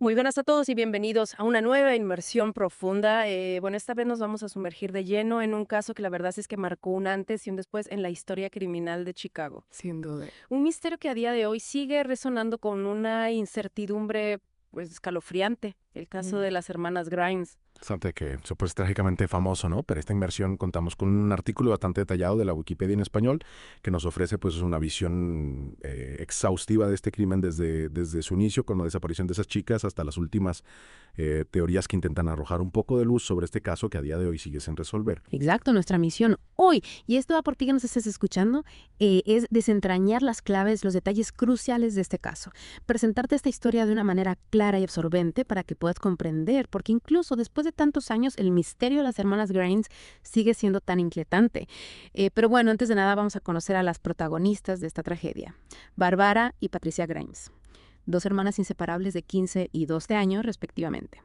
Muy buenas a todos y bienvenidos a una nueva inmersión profunda. Bueno, esta vez nos vamos a sumergir de lleno en un caso que la verdad es que marcó un antes y un después en la historia criminal de Chicago. Sin duda. Un misterio que a día de hoy sigue resonando con una incertidumbre pues escalofriante, el caso Mm. de las hermanas Grimes. Bastante que se pues trágicamente famoso, ¿no? Pero esta inmersión contamos con un artículo bastante detallado de la Wikipedia en español que nos ofrece pues una visión exhaustiva de este crimen desde su inicio con la desaparición de esas chicas hasta las últimas teorías que intentan arrojar un poco de luz sobre este caso que a día de hoy sigue sin resolver. Exacto, nuestra misión hoy, y esto va por ti que nos estés escuchando, es desentrañar las claves, los detalles cruciales de este caso, presentarte esta historia de una manera clara y absorbente para que puedas comprender, porque incluso después de tantos años el misterio de las hermanas Grimes sigue siendo tan inquietante. Pero bueno, antes de nada vamos a conocer a las protagonistas de esta tragedia, Barbara y Patricia Grimes, dos hermanas inseparables de 15 y 12 años respectivamente.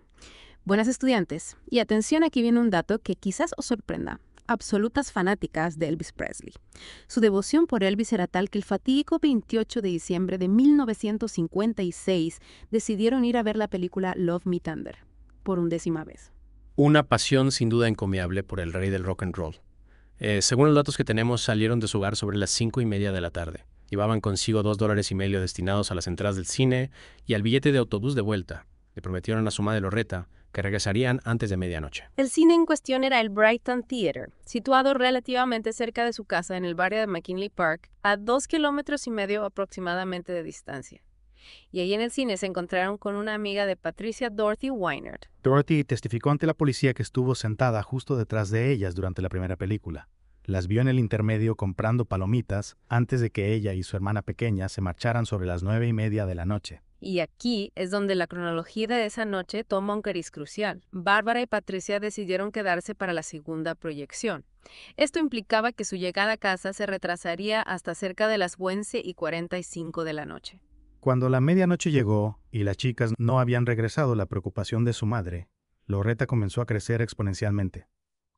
Buenas estudiantes, y atención, aquí viene un dato que quizás os sorprenda. Absolutas fanáticas de Elvis Presley. Su devoción por Elvis era tal que el fatídico 28 de diciembre de 1956 decidieron ir a ver la película Love Me Thunder, por 11ª vez. Una pasión sin duda encomiable por el rey del rock and roll. Según los datos que tenemos, salieron de su hogar sobre las 5:30 de la tarde. Llevaban consigo $2.50 destinados a las entradas del cine y al billete de autobús de vuelta. Le prometieron a su madre Loretta que regresarían antes de medianoche. El cine en cuestión era el Brighton Theater, situado relativamente cerca de su casa en el barrio de McKinley Park, a 2,5 kilómetros aproximadamente de distancia. Y ahí en el cine se encontraron con una amiga de Patricia, Dorothy Weinert. Dorothy testificó ante la policía que estuvo sentada justo detrás de ellas durante la primera película. Las vio en el intermedio comprando palomitas antes de que ella y su hermana pequeña se marcharan sobre las 9:30 de la noche. Y aquí es donde la cronología de esa noche toma un cariz crucial. Bárbara y Patricia decidieron quedarse para la segunda proyección. Esto implicaba que su llegada a casa se retrasaría hasta cerca de las 11:45 de la noche. Cuando la medianoche llegó y las chicas no habían regresado, la preocupación de su madre, Loretta, comenzó a crecer exponencialmente.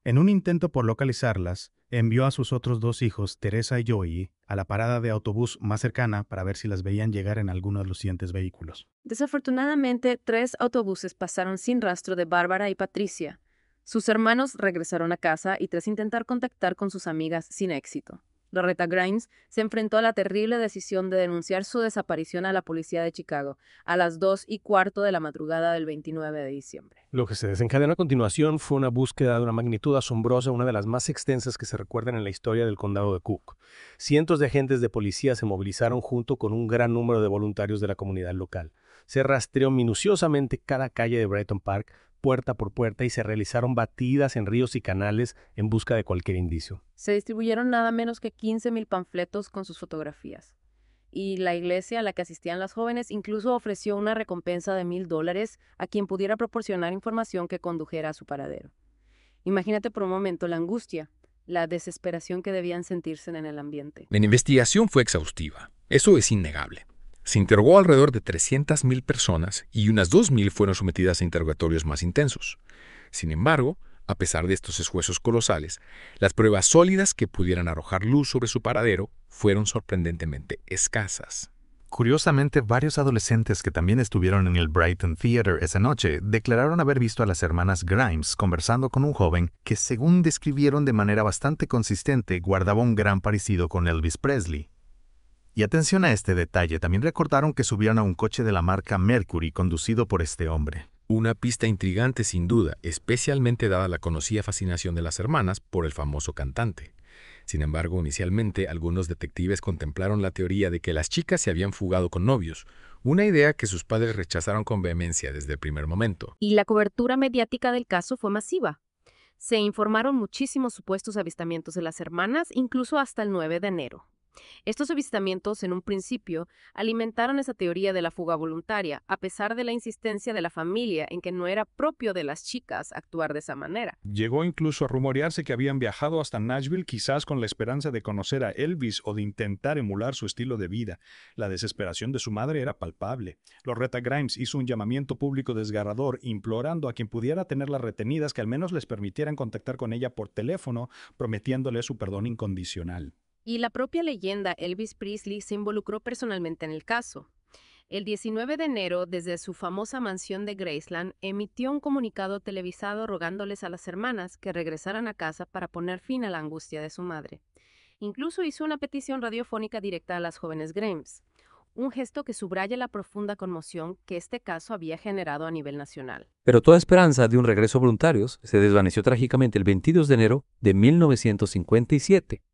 En un intento por localizarlas, envió a sus otros dos hijos, Teresa y Joey, a la parada de autobús más cercana para ver si las veían llegar en alguno de los siguientes vehículos. Desafortunadamente, 3 autobuses pasaron sin rastro de Bárbara y Patricia. Sus hermanos regresaron a casa y tras intentar contactar con sus amigas sin éxito. Loretta Grimes se enfrentó a la terrible decisión de denunciar su desaparición a la policía de Chicago a las 2:15 de la madrugada del 29 de diciembre. Lo que se desencadenó a continuación fue una búsqueda de una magnitud asombrosa, una de las más extensas que se recuerdan en la historia del condado de Cook. Cientos de agentes de policía se movilizaron junto con un gran número de voluntarios de la comunidad local. Se rastreó minuciosamente cada calle de Brighton Park, puerta por puerta, y se realizaron batidas en ríos y canales en busca de cualquier indicio. Se distribuyeron nada menos que 15,000 panfletos con sus fotografías. Y la iglesia a la que asistían las jóvenes incluso ofreció una recompensa de $1,000 a quien pudiera proporcionar información que condujera a su paradero. Imagínate por un momento la angustia, la desesperación que debían sentirse en el ambiente. La investigación fue exhaustiva, eso es innegable. Se interrogó alrededor de 300,000 personas y unas 2,000 fueron sometidas a interrogatorios más intensos. Sin embargo, a pesar de estos esfuerzos colosales, las pruebas sólidas que pudieran arrojar luz sobre su paradero fueron sorprendentemente escasas. Curiosamente, varios adolescentes que también estuvieron en el Brighton Theater esa noche declararon haber visto a las hermanas Grimes conversando con un joven que, según describieron de manera bastante consistente, guardaba un gran parecido con Elvis Presley. Y atención a este detalle, también recordaron que subieron a un coche de la marca Mercury conducido por este hombre. Una pista intrigante sin duda, especialmente dada la conocida fascinación de las hermanas por el famoso cantante. Sin embargo, inicialmente algunos detectives contemplaron la teoría de que las chicas se habían fugado con novios, una idea que sus padres rechazaron con vehemencia desde el primer momento. Y la cobertura mediática del caso fue masiva. Se informaron muchísimos supuestos avistamientos de las hermanas, incluso hasta el 9 de enero. Estos avistamientos, en un principio, alimentaron esa teoría de la fuga voluntaria, a pesar de la insistencia de la familia en que no era propio de las chicas actuar de esa manera. Llegó incluso a rumorearse que habían viajado hasta Nashville quizás con la esperanza de conocer a Elvis o de intentar emular su estilo de vida. La desesperación de su madre era palpable. Loretta Grimes hizo un llamamiento público desgarrador, implorando a quien pudiera tenerlas retenidas que al menos les permitieran contactar con ella por teléfono, prometiéndole su perdón incondicional. Y la propia leyenda Elvis Presley se involucró personalmente en el caso. El 19 de enero, desde su famosa mansión de Graceland, emitió un comunicado televisado rogándoles a las hermanas que regresaran a casa para poner fin a la angustia de su madre. Incluso hizo una petición radiofónica directa a las jóvenes Grimes, un gesto que subraya la profunda conmoción que este caso había generado a nivel nacional. Pero toda esperanza de un regreso a voluntarios se desvaneció trágicamente el 22 de enero de 1957.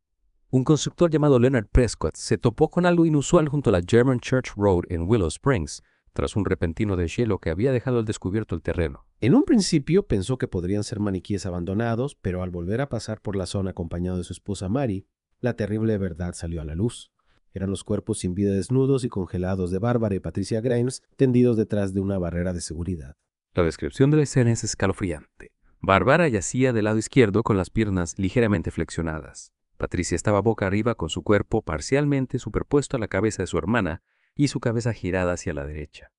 Un constructor llamado Leonard Prescott se topó con algo inusual junto a la German Church Road en Willow Springs, tras un repentino deshielo que había dejado al descubierto el terreno. En un principio pensó que podrían ser maniquíes abandonados, pero al volver a pasar por la zona acompañado de su esposa Mary, la terrible verdad salió a la luz. Eran los cuerpos sin vida desnudos y congelados de Barbara y Patricia Grimes tendidos detrás de una barrera de seguridad. La descripción de la escena es escalofriante. Barbara yacía del lado izquierdo con las piernas ligeramente flexionadas. Patricia estaba boca arriba con su cuerpo parcialmente superpuesto a la cabeza de su hermana y su cabeza girada hacia la derecha.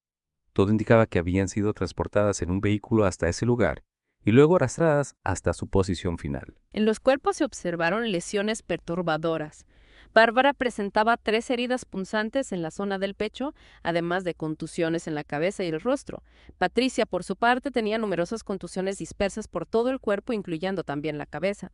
Todo indicaba que habían sido transportadas en un vehículo hasta ese lugar y luego arrastradas hasta su posición final. En los cuerpos se observaron lesiones perturbadoras. Bárbara presentaba 3 heridas punzantes en la zona del pecho, además de contusiones en la cabeza y el rostro. Patricia, por su parte, tenía numerosas contusiones dispersas por todo el cuerpo, incluyendo también la cabeza.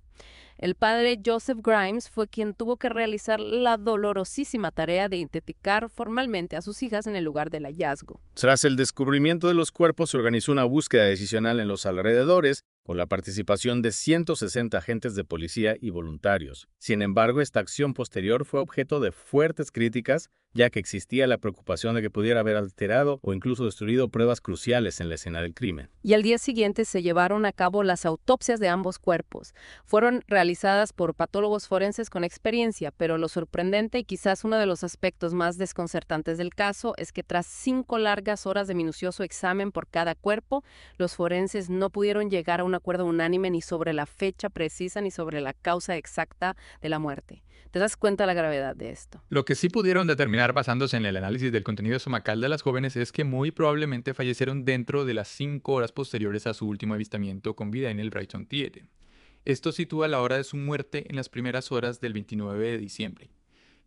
El padre Joseph Grimes fue quien tuvo que realizar la dolorosísima tarea de identificar formalmente a sus hijas en el lugar del hallazgo. Tras el descubrimiento de los cuerpos, se organizó una búsqueda decisional en los alrededores, con la participación de 160 agentes de policía y voluntarios. Sin embargo, esta acción posterior fue objeto de fuertes críticas, ya que existía la preocupación de que pudiera haber alterado o incluso destruido pruebas cruciales en la escena del crimen. Y al día siguiente se llevaron a cabo las autopsias de ambos cuerpos. Fueron realizadas por patólogos forenses con experiencia, pero lo sorprendente y quizás uno de los aspectos más desconcertantes del caso es que tras 5 largas horas de minucioso examen por cada cuerpo, los forenses no pudieron llegar a un acuerdo unánime ni sobre la fecha precisa ni sobre la causa exacta de la muerte. ¿Te das cuenta de la gravedad de esto? Lo que sí pudieron determinar basándose en el análisis del contenido estomacal de las jóvenes es que muy probablemente fallecieron dentro de las 5 horas posteriores a su último avistamiento con vida en el Brighton Theatre. Esto sitúa la hora de su muerte en las primeras horas del 29 de diciembre.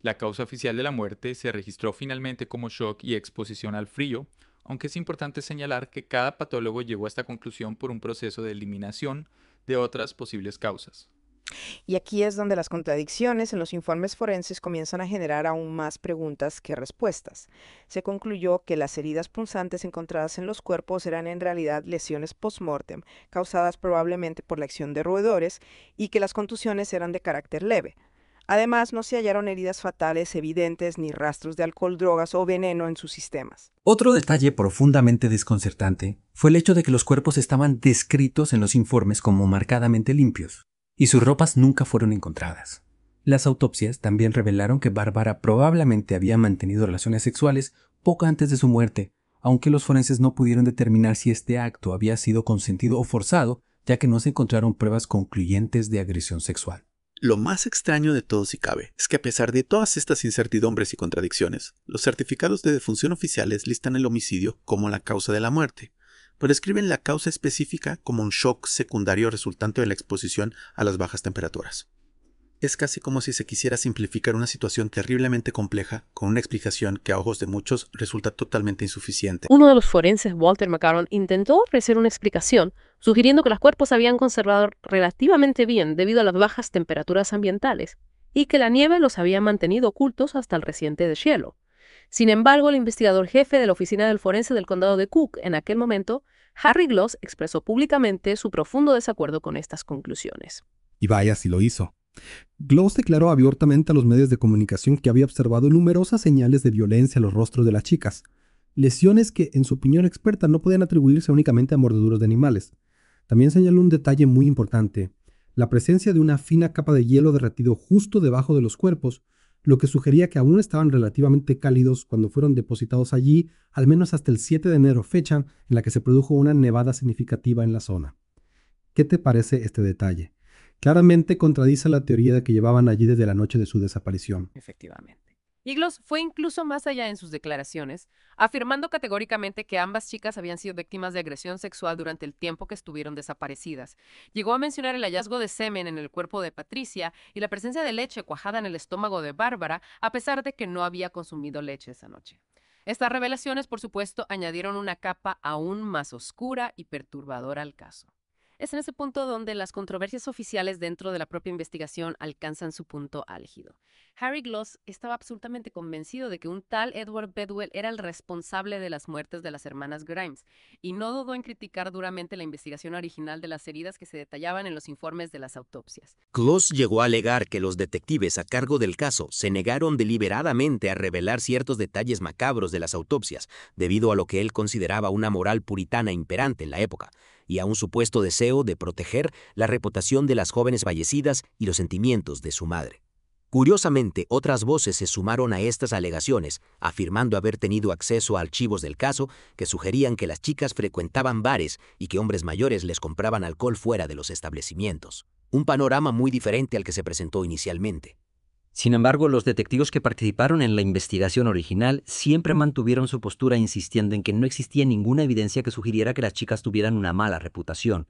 La causa oficial de la muerte se registró finalmente como shock y exposición al frío, aunque es importante señalar que cada patólogo llegó a esta conclusión por un proceso de eliminación de otras posibles causas. Y aquí es donde las contradicciones en los informes forenses comienzan a generar aún más preguntas que respuestas. Se concluyó que las heridas punzantes encontradas en los cuerpos eran en realidad lesiones post-mortem, causadas probablemente por la acción de roedores, y que las contusiones eran de carácter leve. Además, no se hallaron heridas fatales evidentes ni rastros de alcohol, drogas o veneno en sus sistemas. Otro detalle profundamente desconcertante fue el hecho de que los cuerpos estaban descritos en los informes como marcadamente limpios, y sus ropas nunca fueron encontradas. Las autopsias también revelaron que Bárbara probablemente había mantenido relaciones sexuales poco antes de su muerte, aunque los forenses no pudieron determinar si este acto había sido consentido o forzado, ya que no se encontraron pruebas concluyentes de agresión sexual. Lo más extraño de todo, si cabe, es que a pesar de todas estas incertidumbres y contradicciones, los certificados de defunción oficiales listan el homicidio como la causa de la muerte, pero describen la causa específica como un shock secundario resultante de la exposición a las bajas temperaturas. Es casi como si se quisiera simplificar una situación terriblemente compleja con una explicación que a ojos de muchos resulta totalmente insuficiente. Uno de los forenses, Walter McCarron, intentó ofrecer una explicación, sugiriendo que los cuerpos habían conservado relativamente bien debido a las bajas temperaturas ambientales y que la nieve los había mantenido ocultos hasta el reciente deshielo. Sin embargo, el investigador jefe de la Oficina del Forense del Condado de Cook en aquel momento, Harry Gloss, expresó públicamente su profundo desacuerdo con estas conclusiones. Y vaya si lo hizo. Gloss declaró abiertamente a los medios de comunicación que había observado numerosas señales de violencia en los rostros de las chicas, lesiones que, en su opinión experta, no podían atribuirse únicamente a mordeduras de animales. También señaló un detalle muy importante, la presencia de una fina capa de hielo derretido justo debajo de los cuerpos, lo que sugería que aún estaban relativamente cálidos cuando fueron depositados allí, al menos hasta el 7 de enero, fecha en la que se produjo una nevada significativa en la zona. ¿Qué te parece este detalle? Claramente contradice la teoría de que llevaban allí desde la noche de su desaparición. Efectivamente. Y Gloss fue incluso más allá en sus declaraciones, afirmando categóricamente que ambas chicas habían sido víctimas de agresión sexual durante el tiempo que estuvieron desaparecidas. Llegó a mencionar el hallazgo de semen en el cuerpo de Patricia y la presencia de leche cuajada en el estómago de Bárbara, a pesar de que no había consumido leche esa noche. Estas revelaciones, por supuesto, añadieron una capa aún más oscura y perturbadora al caso. Es en ese punto donde las controversias oficiales dentro de la propia investigación alcanzan su punto álgido. Harry Gloss estaba absolutamente convencido de que un tal Edward Bedwell era el responsable de las muertes de las hermanas Grimes, y no dudó en criticar duramente la investigación original de las heridas que se detallaban en los informes de las autopsias. Gloss llegó a alegar que los detectives a cargo del caso se negaron deliberadamente a revelar ciertos detalles macabros de las autopsias, debido a lo que él consideraba una moral puritana imperante en la época, y a un supuesto deseo de proteger la reputación de las jóvenes fallecidas y los sentimientos de su madre. Curiosamente, otras voces se sumaron a estas alegaciones, afirmando haber tenido acceso a archivos del caso que sugerían que las chicas frecuentaban bares y que hombres mayores les compraban alcohol fuera de los establecimientos. Un panorama muy diferente al que se presentó inicialmente. Sin embargo, los detectives que participaron en la investigación original siempre mantuvieron su postura insistiendo en que no existía ninguna evidencia que sugiriera que las chicas tuvieran una mala reputación,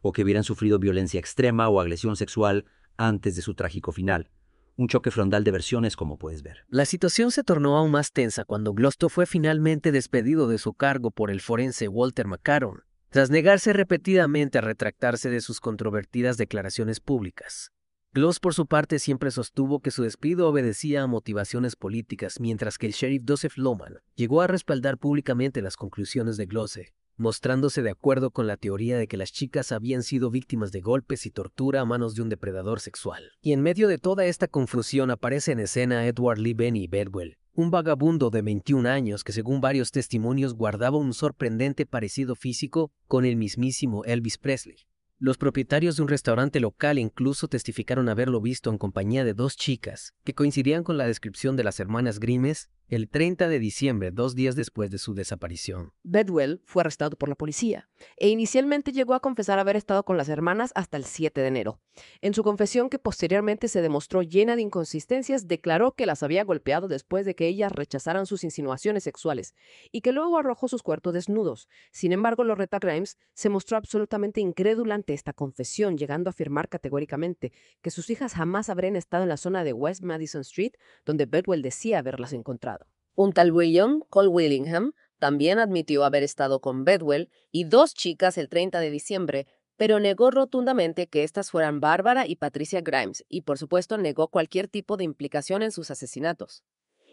o que hubieran sufrido violencia extrema o agresión sexual antes de su trágico final. Un choque frontal de versiones, como puedes ver. La situación se tornó aún más tensa cuando Glosto fue finalmente despedido de su cargo por el forense Walter McCarron, tras negarse repetidamente a retractarse de sus controvertidas declaraciones públicas. Gloss, por su parte, siempre sostuvo que su despido obedecía a motivaciones políticas, mientras que el sheriff Joseph Lohman llegó a respaldar públicamente las conclusiones de Gloss, mostrándose de acuerdo con la teoría de que las chicas habían sido víctimas de golpes y tortura a manos de un depredador sexual. Y en medio de toda esta confusión aparece en escena Edward Lee Benny Bedwell, un vagabundo de 21 años que, según varios testimonios, guardaba un sorprendente parecido físico con el mismísimo Elvis Presley. Los propietarios de un restaurante local incluso testificaron haberlo visto en compañía de dos chicas, que coincidían con la descripción de las hermanas Grimes, el 30 de diciembre, 2 días después de su desaparición. Bedwell fue arrestado por la policía e inicialmente llegó a confesar haber estado con las hermanas hasta el 7 de enero. En su confesión, que posteriormente se demostró llena de inconsistencias, declaró que las había golpeado después de que ellas rechazaran sus insinuaciones sexuales y que luego arrojó sus cuerpos desnudos. Sin embargo, Loretta Grimes se mostró absolutamente incrédula ante esta confesión, llegando a afirmar categóricamente que sus hijas jamás habrían estado en la zona de West Madison Street, donde Bedwell decía haberlas encontrado. Un tal William Cole Willingham también admitió haber estado con Bedwell y dos chicas el 30 de diciembre, pero negó rotundamente que estas fueran Barbara y Patricia Grimes, y por supuesto negó cualquier tipo de implicación en sus asesinatos.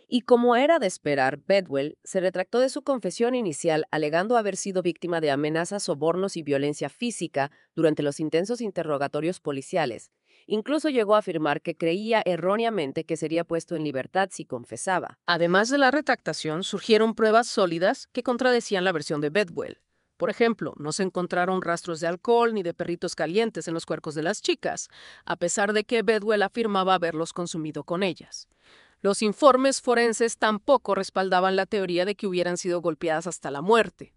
Y como era de esperar, Bedwell se retractó de su confesión inicial, alegando haber sido víctima de amenazas, sobornos y violencia física durante los intensos interrogatorios policiales. Incluso llegó a afirmar que creía erróneamente que sería puesto en libertad si confesaba. Además de la retractación, surgieron pruebas sólidas que contradecían la versión de Bedwell. Por ejemplo, no se encontraron rastros de alcohol ni de perritos calientes en los cuerpos de las chicas, a pesar de que Bedwell afirmaba haberlos consumido con ellas. Los informes forenses tampoco respaldaban la teoría de que hubieran sido golpeadas hasta la muerte.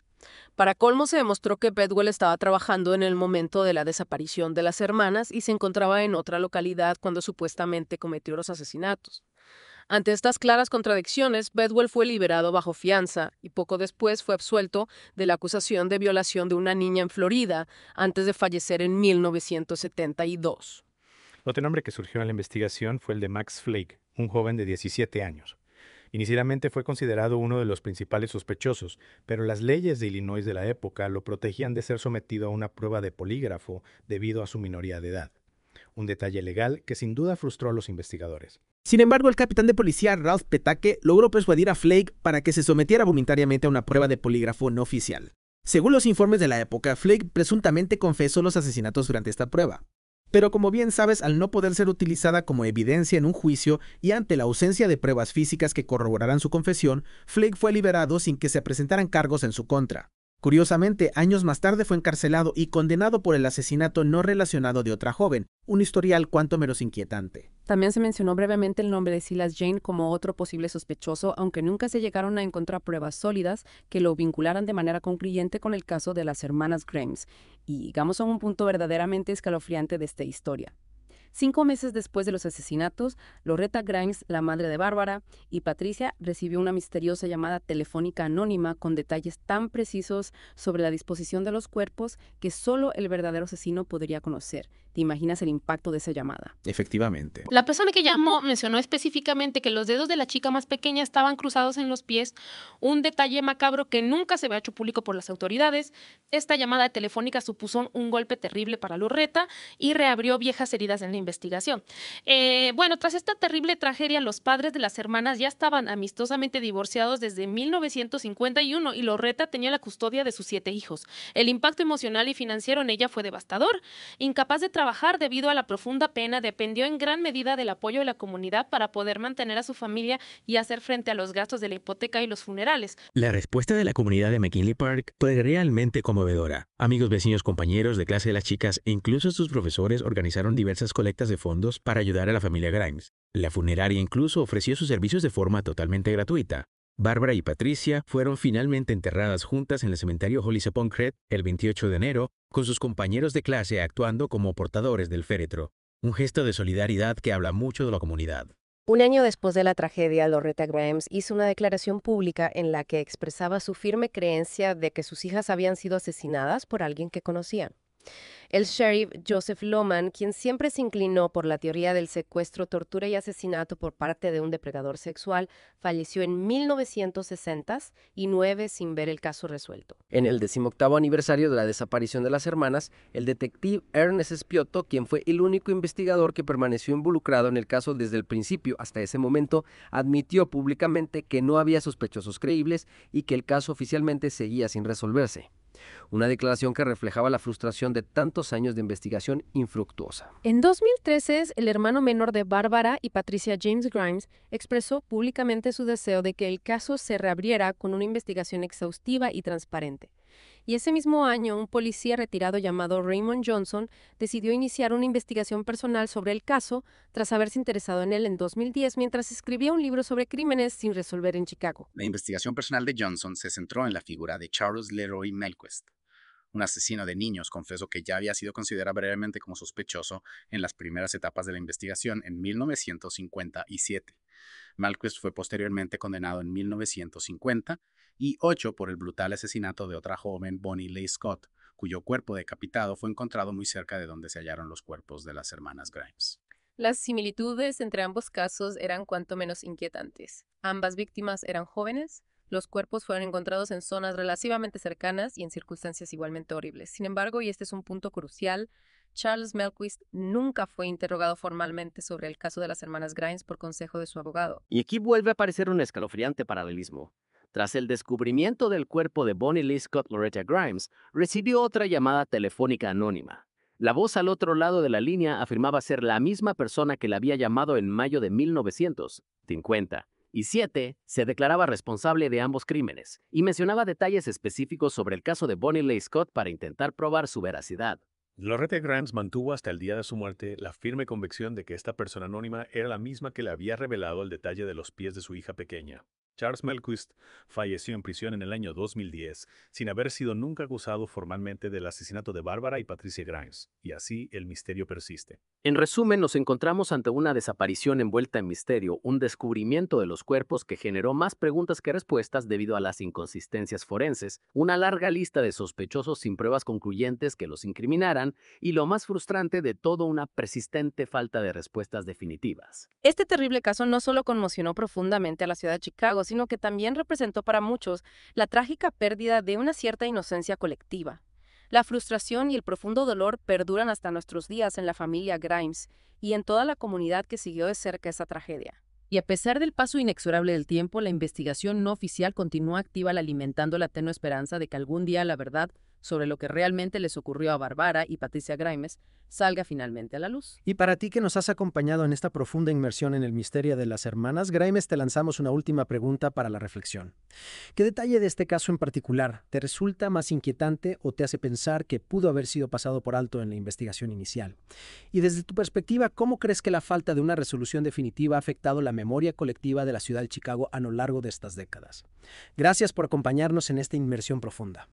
Para colmo, se demostró que Bedwell estaba trabajando en el momento de la desaparición de las hermanas y se encontraba en otra localidad cuando supuestamente cometió los asesinatos. Ante estas claras contradicciones, Bedwell fue liberado bajo fianza y poco después fue absuelto de la acusación de violación de una niña en Florida antes de fallecer en 1972. Otro nombre que surgió en la investigación fue el de Max Flake, un joven de 17 años. Inicialmente fue considerado uno de los principales sospechosos, pero las leyes de Illinois de la época lo protegían de ser sometido a una prueba de polígrafo debido a su minoría de edad. Un detalle legal que sin duda frustró a los investigadores. Sin embargo, el capitán de policía Ralph Petake logró persuadir a Flake para que se sometiera voluntariamente a una prueba de polígrafo no oficial. Según los informes de la época, Flake presuntamente confesó los asesinatos durante esta prueba. Pero como bien sabes, al no poder ser utilizada como evidencia en un juicio y ante la ausencia de pruebas físicas que corroboraran su confesión, Flake fue liberado sin que se presentaran cargos en su contra. Curiosamente, años más tarde fue encarcelado y condenado por el asesinato no relacionado de otra joven, un historial cuanto menos inquietante. También se mencionó brevemente el nombre de Silas Jane como otro posible sospechoso, aunque nunca se llegaron a encontrar pruebas sólidas que lo vincularan de manera concluyente con el caso de las hermanas Grimes. Y llegamos a un punto verdaderamente escalofriante de esta historia. 5 meses después de los asesinatos, Loretta Grimes, la madre de Barbara, y Patricia recibió una misteriosa llamada telefónica anónima con detalles tan precisos sobre la disposición de los cuerpos que solo el verdadero asesino podría conocer. ¿Te imaginas el impacto de esa llamada? Efectivamente. La persona que llamó mencionó específicamente que los dedos de la chica más pequeña estaban cruzados en los pies, un detalle macabro que nunca se había hecho público por las autoridades. Esta llamada telefónica supuso un golpe terrible para Loretta y reabrió viejas heridas en la investigación. Tras esta terrible tragedia, los padres de las hermanas ya estaban amistosamente divorciados desde 1951 y Loretta tenía la custodia de sus 7 hijos. El impacto emocional y financiero en ella fue devastador. Incapaz de trabajar debido a la profunda pena, dependió en gran medida del apoyo de la comunidad para poder mantener a su familia y hacer frente a los gastos de la hipoteca y los funerales. La respuesta de la comunidad de McKinley Park fue realmente conmovedora. Amigos, vecinos, compañeros de clase de las chicas e incluso sus profesores organizaron diversas colectas de fondos para ayudar a la familia Grimes. La funeraria incluso ofreció sus servicios de forma totalmente gratuita. Bárbara y Patricia fueron finalmente enterradas juntas en el cementerio Holly Sepulchre Creek el 28 de enero, con sus compañeros de clase actuando como portadores del féretro. Un gesto de solidaridad que habla mucho de la comunidad. Un año después de la tragedia, Loretta Grimes hizo una declaración pública en la que expresaba su firme creencia de que sus hijas habían sido asesinadas por alguien que conocían. El sheriff Joseph Loman, quien siempre se inclinó por la teoría del secuestro, tortura y asesinato por parte de un depredador sexual, falleció en 1969 sin ver el caso resuelto. En el 18º aniversario de la desaparición de las hermanas, el detective Ernest Spiotto, quien fue el único investigador que permaneció involucrado en el caso desde el principio hasta ese momento, admitió públicamente que no había sospechosos creíbles y que el caso oficialmente seguía sin resolverse. Una declaración que reflejaba la frustración de tantos años de investigación infructuosa. En 2013, el hermano menor de Bárbara y Patricia, James Grimes, expresó públicamente su deseo de que el caso se reabriera con una investigación exhaustiva y transparente. Y ese mismo año, un policía retirado llamado Raymond Johnson decidió iniciar una investigación personal sobre el caso tras haberse interesado en él en 2010 mientras escribía un libro sobre crímenes sin resolver en Chicago. La investigación personal de Johnson se centró en la figura de Charles Leroy Melquist. Un asesino de niños confesó que ya había sido considerado brevemente como sospechoso en las primeras etapas de la investigación en 1957. Melquist fue posteriormente condenado en 1958 por el brutal asesinato de otra joven, Bonnie Lee Scott, cuyo cuerpo decapitado fue encontrado muy cerca de donde se hallaron los cuerpos de las hermanas Grimes. Las similitudes entre ambos casos eran cuanto menos inquietantes. Ambas víctimas eran jóvenes. Los cuerpos fueron encontrados en zonas relativamente cercanas y en circunstancias igualmente horribles. Sin embargo, y este es un punto crucial, Charles Melquist nunca fue interrogado formalmente sobre el caso de las hermanas Grimes por consejo de su abogado. Y aquí vuelve a aparecer un escalofriante paralelismo. Tras el descubrimiento del cuerpo de Bonnie Lee Scott, Loretta Grimes recibió otra llamada telefónica anónima. La voz al otro lado de la línea afirmaba ser la misma persona que la había llamado en mayo de 1950. Y 7 se declaraba responsable de ambos crímenes y mencionaba detalles específicos sobre el caso de Bonnie Lee Scott para intentar probar su veracidad. Loretta Grimes mantuvo hasta el día de su muerte la firme convicción de que esta persona anónima era la misma que le había revelado el detalle de los pies de su hija pequeña. Charles Melquist falleció en prisión en el año 2010, sin haber sido nunca acusado formalmente del asesinato de Bárbara y Patricia Grimes, y así el misterio persiste. En resumen, nos encontramos ante una desaparición envuelta en misterio, un descubrimiento de los cuerpos que generó más preguntas que respuestas debido a las inconsistencias forenses, una larga lista de sospechosos sin pruebas concluyentes que los incriminaran, y lo más frustrante de todo, una persistente falta de respuestas definitivas. Este terrible caso no solo conmocionó profundamente a la ciudad de Chicago, sino que también representó para muchos la trágica pérdida de una cierta inocencia colectiva. La frustración y el profundo dolor perduran hasta nuestros días en la familia Grimes y en toda la comunidad que siguió de cerca esa tragedia. Y a pesar del paso inexorable del tiempo, la investigación no oficial continúa activa alimentando la tenue esperanza de que algún día la verdad sobre lo que realmente les ocurrió a Bárbara y Patricia Grimes salga finalmente a la luz. Y para ti que nos has acompañado en esta profunda inmersión en el misterio de las hermanas Grimes, te lanzamos una última pregunta para la reflexión. ¿Qué detalle de este caso en particular te resulta más inquietante o te hace pensar que pudo haber sido pasado por alto en la investigación inicial? Y desde tu perspectiva, ¿cómo crees que la falta de una resolución definitiva ha afectado la memoria colectiva de la ciudad de Chicago a lo largo de estas décadas? Gracias por acompañarnos en esta inmersión profunda.